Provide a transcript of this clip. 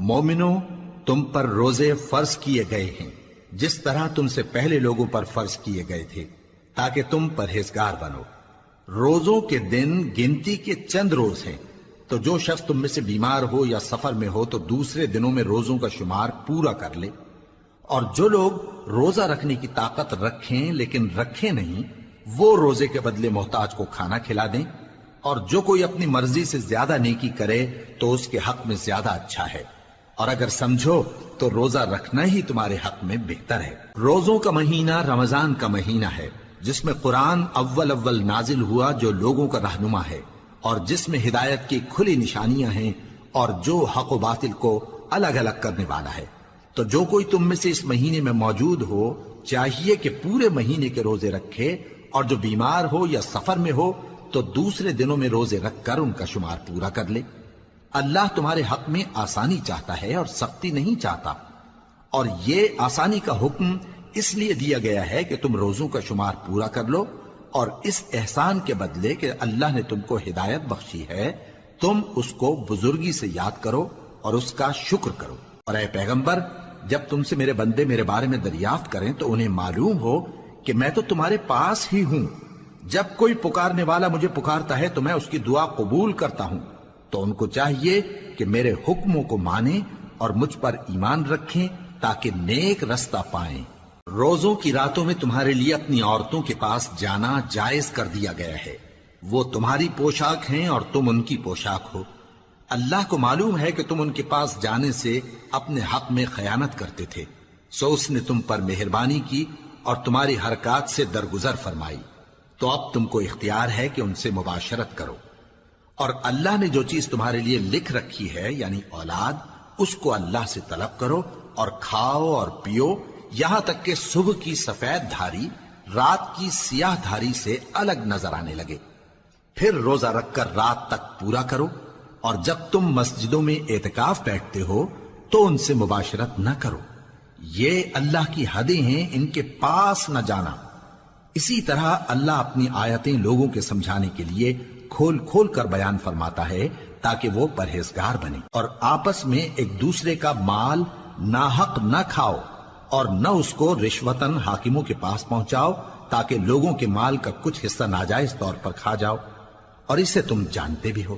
مومنو، تم پر روزے فرض کیے گئے ہیں جس طرح تم سے پہلے لوگوں پر فرض کیے گئے تھے، تاکہ تم پرہیزگار بنو۔ روزوں کے دن گنتی کے چند روز ہیں، تو جو شخص تم میں سے بیمار ہو یا سفر میں ہو تو دوسرے دنوں میں روزوں کا شمار پورا کر لے۔ اور جو لوگ روزہ رکھنے کی طاقت رکھیں لیکن رکھیں نہیں، وہ روزے کے بدلے محتاج کو کھانا کھلا دیں۔ اور جو کوئی اپنی مرضی سے زیادہ نیکی کرے تو اس کے حق میں زیادہ اچھا ہے، اور اگر سمجھو تو روزہ رکھنا ہی تمہارے حق میں بہتر ہے۔ روزوں کا مہینہ رمضان کا مہینہ ہے، جس میں قرآن اول نازل ہوا، جو لوگوں کا رہنما ہے اور جس میں ہدایت کی کھلی نشانیاں ہیں، اور جو حق و باطل کو الگ الگ کرنے والا ہے۔ تو جو کوئی تم میں سے اس مہینے میں موجود ہو چاہیے کہ پورے مہینے کے روزے رکھے، اور جو بیمار ہو یا سفر میں ہو تو دوسرے دنوں میں روزے رکھ کر ان کا شمار پورا کر لے۔ اللہ تمہارے حق میں آسانی چاہتا ہے اور سختی نہیں چاہتا، اور یہ آسانی کا حکم اس لیے دیا گیا ہے کہ تم روزوں کا شمار پورا کر لو، اور اس احسان کے بدلے کہ اللہ نے تم کو ہدایت بخشی ہے تم اس کو بزرگی سے یاد کرو اور اس کا شکر کرو۔ اور اے پیغمبر، جب تم سے میرے بندے میرے بارے میں دریافت کریں تو انہیں معلوم ہو کہ میں تو تمہارے پاس ہی ہوں۔ جب کوئی پکارنے والا مجھے پکارتا ہے تو میں اس کی دعا قبول کرتا ہوں، تو ان کو چاہیے کہ میرے حکموں کو مانیں اور مجھ پر ایمان رکھیں تاکہ نیک رستہ پائیں۔ روزوں کی راتوں میں تمہارے لیے اپنی عورتوں کے پاس جانا جائز کر دیا گیا ہے، وہ تمہاری پوشاک ہیں اور تم ان کی پوشاک ہو۔ اللہ کو معلوم ہے کہ تم ان کے پاس جانے سے اپنے حق میں خیانت کرتے تھے، سو اس نے تم پر مہربانی کی اور تمہاری حرکات سے درگزر فرمائی، تو اب تم کو اختیار ہے کہ ان سے مباشرت کرو۔ اور اللہ نے جو چیز تمہارے لیے لکھ رکھی ہے یعنی اولاد، اس کو اللہ سے طلب کرو اور کھاؤ اور پیو، یہاں تک کہ صبح کی سفید دھاری رات کی سیاہ دھاری سے الگ نظر آنے لگے۔ پھر روزہ رکھ کر رات تک پورا کرو، اور جب تم مسجدوں میں اعتکاف بیٹھتے ہو تو ان سے مباشرت نہ کرو، یہ اللہ کی حدیں ہیں، ان کے پاس نہ جانا۔ اسی طرح اللہ اپنی آیتیں لوگوں کے سمجھانے کے لیے کھول کھول کر بیان فرماتا ہے تاکہ وہ پرہیزگار بنے۔ اور آپس میں ایک دوسرے کا مال ناحق نہ کھاؤ، اور نہ اس کو رشوتاً حاکموں کے پاس پہنچاؤ تاکہ لوگوں کے مال کا کچھ حصہ ناجائز طور پر کھا جاؤ، اور اسے تم جانتے بھی ہو۔